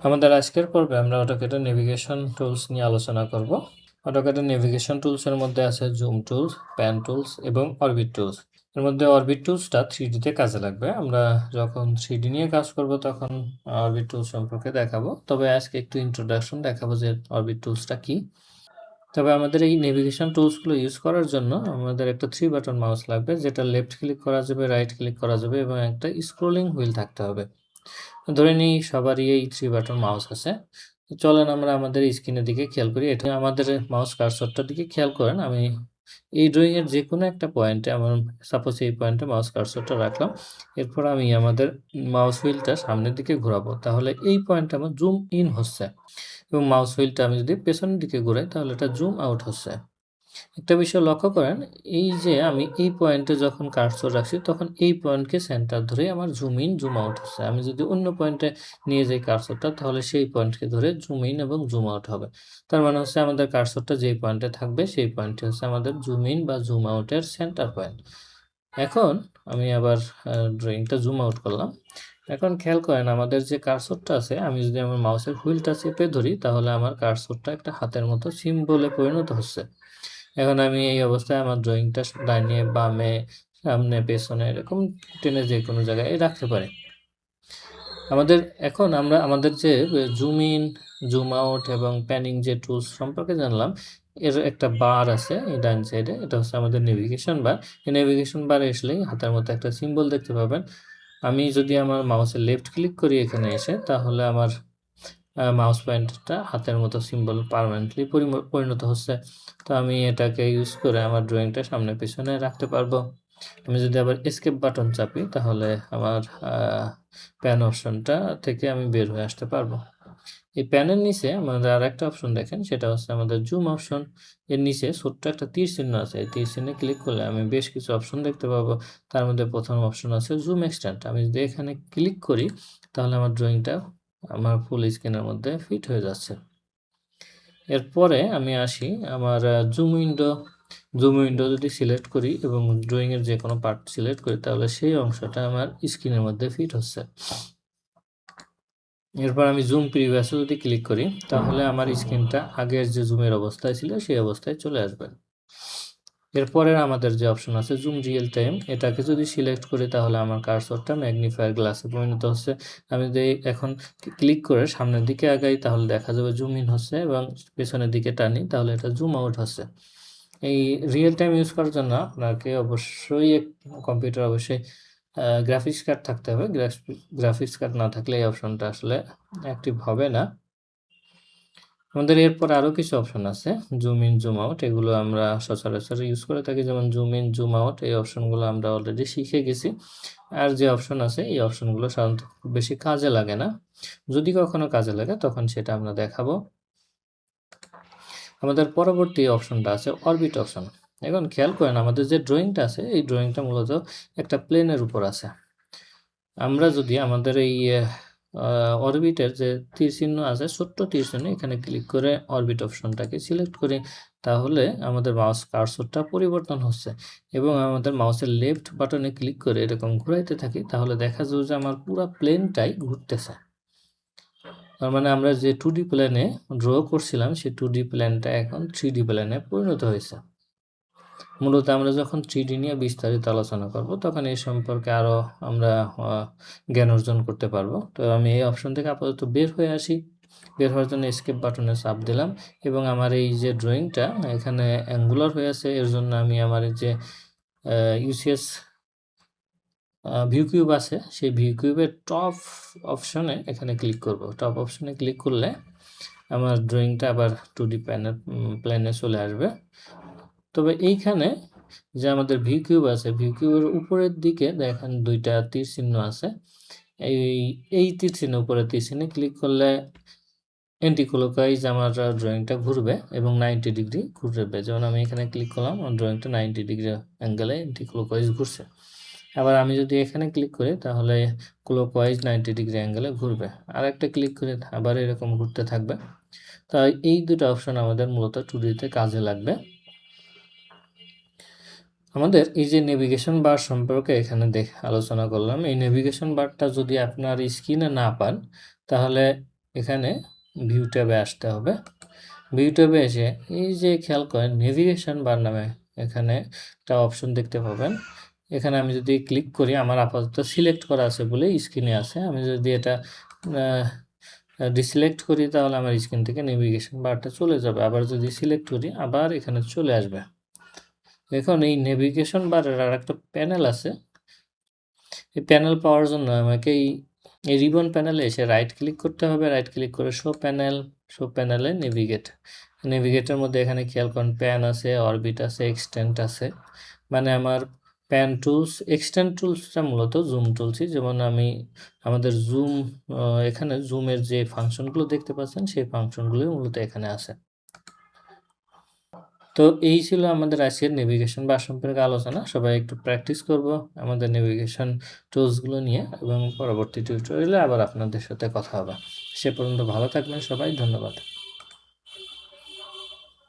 আমাদের আজকের পর্বে আমরা অটোক্যাডের নেভিগেশন টুলস নিয়ে আলোচনা করব। অটোক্যাডের নেভিগেশন টুলসের মধ্যে আছে জুম টুলস, প্যান টুলস এবং অরবিট টুলস। এর মধ্যে অরবিট টুলসটা 3ডিতে কাজে লাগবে। আমরা যখন 3ডি নিয়ে কাজ করব তখন অরবিট টুলস সম্পর্কে দেখাবো। তবে আজকে একটু ইন্ট্রোডাকশন দেখাবো যে অরবিট টুলসটা কি। তবে আমাদের এই নেভিগেশন টুলসগুলো ইউজ করার জন্য আমাদের একটা 3 বাটন মাউস লাগবে, যেটা লেফট ক্লিক করা যাবে, রাইট ক্লিক করা যাবে এবং একটা স্ক্রোলিং হুইল থাকতে হবে। ধরে নিই সবারই এই 3 বাটন মাউস আছে। চলেন আমরা আমাদের স্ক্রিনের দিকে খেয়াল করি। এটা আমাদের মাউস কার্সরটার দিকে খেয়াল করেন। আমি এই ড্রয়িংয়ের যেকোনো একটা পয়েন্টে আমার সাপোজ এই পয়েন্টে মাউস কার্সরটা রাখলাম। এরপর আমি আমাদের মাউস হুইলটা সামনের দিকে ঘোরাবো। তাহলে এই পয়েন্টে আমার জুম ইন হচ্ছে এবং মাউস হুইলটা আমি যদি পেছনের দিকে ঘুরাই তাহলে এটা জুম আউট হচ্ছে। একটা বিষয় লক্ষ্য করেন, এই যে আমি এই পয়েন্টে যখন কার্সর রাখছি তখন এই পয়েন্টকে সেন্টার ধরে আমার জুম ইন জুম আউট হচ্ছে। আমি যদি অন্য পয়েন্টে নিয়ে যাই কার্সরটা তাহলে সেই পয়েন্টকে ধরে জুম ইন এবং জুম আউট হবে। তার মানে হচ্ছে আমাদের কার্সরটা যেই পয়েন্টে থাকবে সেই পয়েন্টটি হচ্ছে আমাদের জুম ইন বা জুম আউটের সেন্টার পয়েন্ট। এখন আমি আবার ড্রয়িংটা জুম আউট করলাম। এখন খেয়াল করেন আমাদের যে কার্সরটা আছে, আমি যদি আমার মাউসের হুইলটা চেপে ধরি তাহলে আমার কার্সরটা একটা হাতের মতো সিম্বলে পরিণত হচ্ছে। এখন আমি এই অবস্থায় আমার ড্রয়িংটা ডাইনে বামে সামনে পেছনে এরকম টেনে যে কোনো জায়গায় রাখতে পারি। এখন আমরা আমাদের যে জুম ইন জুম আউট এবং প্যানিং যে টুলস সম্পর্কে জানলাম, এর একটা বার আছে এই ডাইন সাইডে, এটা হচ্ছে আমাদের নেভিগেশন বার। এই নেভিগেশন বারে আসলেই হাতের মতো একটা সিম্বল দেখতে পাবেন। আমি যদি আমার মাউসের লেফট ক্লিক করি এখানে এসে, তাহলে আমার মাউস পয়েন্টারটা হাতের মতো সিম্বল পার্মানেন্টলি পরিণত হচ্ছে। তো আমি এটাকে ইউজ করে আমার ড্রয়িংটা সামনে পিছনে রাখতে পারবো। আমি যদি আবার এসকেপ বাটন চাপি তাহলে আমার প্যান অপশনটা থেকে আমি বের হয়ে আসতে পারবো। এই প্যানের নিচে আমাদের আর একটা অপশন দেখেন, সেটা হচ্ছে আমাদের জুম অপশন। এর নিচে ছোট্ট একটা তীর চিহ্ন আছে, এই তীর চিহ্নে ক্লিক করলে আমি বেশ কিছু অপশন দেখতে পাবো। তার মধ্যে প্রথম অপশন আছে জুম এক্সটেন্ড। আমি যদি এখানে ক্লিক করি তাহলে আমার ড্রয়িংটা আমার ফুল স্ক্রিনের মধ্যে ফিট হয়ে যাচ্ছে। এরপরে আমি আসি আমার জুম উইন্ডো যদি সিলেক্ট করি এবং ড্রয়িংয়ের যে কোনো পার্ট সিলেক্ট করি তাহলে সেই অংশটা আমার স্ক্রিনের মধ্যে ফিট হচ্ছে। এরপর আমি জুম প্রিভিয়াসে যদি ক্লিক করি তাহলে আমার স্ক্রিনটা আগের যে জুমের অবস্থায় ছিল সেই অবস্থায় চলে আসবে। এরপরে আমাদের যে অপশন আছে জুম রিয়েল টাইম, এটাকে যদি সিলেক্ট করি তাহলে আমার কার্সরটা ম্যাগনিফায়ার গ্লাসে পরিণত হচ্ছে। আমি যদি এখন ক্লিক করে সামনের দিকে আগাই তাহলে দেখা যাবে জুম ইন হচ্ছে এবং পেছনের দিকে টানি তাহলে এটা জুম আউট হচ্ছে। এই রিয়েল টাইম ইউজ করার জন্য আপনাকে অবশ্যই কম্পিউটার অবশ্যই গ্রাফিক্স কার্ড থাকতে হবে। গ্রাফিক্স কার্ড না থাকলে এই অপশনটা আসলে অ্যাক্টিভ হবে না। আমাদের এরপর আরও কিছু অপশন আছে জুম ইন জুম আউট, এগুলো আমরা সচরাচর ইউজ করে থাকি। যেমন জুম ইন জুম আউট এই অপশনগুলো আমরা অলরেডি শিখে গেছি। আর যে অপশন আছে এই অপশনগুলো সাধারণত খুব বেশি কাজে লাগে না, যদি কখনো কাজে লাগে তখন সেটা আমরা দেখাবো। আমাদের পরবর্তী অপশনটা আছে অরবিট অপশন। এখন খেয়াল করেন আমাদের যে ড্রয়িংটা আছে এই ড্রয়িংটা মূলত একটা প্লেনের উপর আছে। আমরা যদি আমাদের এই অরবিটের যে তীর চিহ্ন আছে, ছোট্ট তীর চিহ্ন, এখানে ক্লিক করে অরবিট অপশনটাকে সিলেক্ট করি তাহলে আমাদের মাউস কার্সরটা পরিবর্তন হচ্ছে এবং আমাদের মাউসের লেফট বাটনে ক্লিক করে এরকম ঘুরাইতে থাকি তাহলে দেখা যাবে যে আমার পুরো প্লেনটাই ঘুরতেছে। তার মানে আমরা যে 2D প্ল্যানে ড্র করছিলাম সেই 2D প্ল্যানটা এখন 3D প্ল্যানে পরিণত হয়েছে। মূলত আমরা যখন 3D নিয়ে বিস্তারিত আলোচনা করব তখন এই সম্পর্কে আরও আমরা জ্ঞান অর্জন করতে পারবো। তো আমি এই অপশন থেকে আপাতত বের হয়ে আসি। বের হওয়ার জন্য এসকেপ বাটনে চাপ দিলাম এবং আমার এই যে ড্রয়িংটা এখানে অ্যাঙ্গুলার হয়ে আছে, এর জন্য আমি আমার যে ইউসিএস ভিউ কিউব আছে সেই ভিউ কিউবের টপ অপশনে এখানে ক্লিক করব। টপ অপশনে ক্লিক করলে আমার ড্রয়িংটা আবার 2D প্ল্যানে চলে আসবে। তবে এইখানে যে আমাদের ভিউ কিউব আছে, ভিউ কিউবের উপরের দিকে দেখেন দুইটা তীর চিহ্ন আছে। এই তীর চিহ্ন, উপরে তীর চিহ্নে ক্লিক করলে অ্যান্টি ক্লকওয়াইজ আমার ড্রয়িংটা ঘুরবে এবং 90 ডিগ্রি ঘুরবে। যেমন আমি এখানে ক্লিক করলাম, আমার ড্রয়িংটা 90 ডিগ্রি অ্যাঙ্গেলে অ্যান্টি ক্লকওয়াইজ ঘুরছে। আবার আমি যদি এখানে ক্লিক করি তাহলে ক্লকওয়াইজ 90 ডিগ্রি অ্যাঙ্গেলে ঘুরবে। আর একটা ক্লিক করে আবার এরকম ঘুরতে থাকবে। তাই এই দুটো অপশন আমাদের মূলত 2Dতে কাজে লাগবে। আমাদের এই যে নেভিগেশন বার সম্পর্কে এখানে আলোচনা করলাম। এই নেভিগেশন বারটা যদি আপনার স্ক্রিনে না পান তাহলে এখানে ভিউ ট্যাবে আসতে হবে। ভিউ ট্যাবে এসে এই যে খেয়াল করেন নেভিগেশন বার নামে এখানে একটা অপশন দেখতে পাবেন। এখানে আমি যদি ক্লিক করি, আমার আপাতত সিলেক্ট করা আছে বলে স্ক্রিনে আছে। আমি যদি এটা ডিসিলেক্ট করি তাহলে আমার স্ক্রিন থেকে নেভিগেশন বারটা চলে যাবে। আবার যদি সিলেক্ট করি আবার এখানে চলে আসবে। এখন এই নেভিগেশন বারের আর একটা প্যানেল আছে। এই প্যানেল পাওয়ার জন্য আমাকে এই রিবন প্যানেলে এসে রাইট ক্লিক করতে হবে। রাইট ক্লিক করে শো প্যানেলে নেভিগেটের মধ্যে এখানে খেয়াল করেন প্যান আছে, অরবিট আছে, এক্সটেন্ট আছে। মানে আমার প্যান টুলস, এক্সটেন্ট টুলসটা মূলত জুম টুলসই। যেমন আমি আমাদের জুম এখানে জুমের যে ফাংশনগুলো দেখতে পাচ্ছেন সেই ফাংশনগুলো মূলত এখানে আছে। তো এই ছিল আমাদের আজকের নেভিগেশন বার সম্পর্কে আলোচনা। সবাই একটু প্র্যাকটিস করব আমাদের নেভিগেশন টুলসগুলো নিয়ে, এবং পরবর্তী টিউটোরিয়ালে আবার আপনাদের সাথে কথা হবে। সে পর্যন্ত ভালো থাকবেন সবাই, ধন্যবাদ।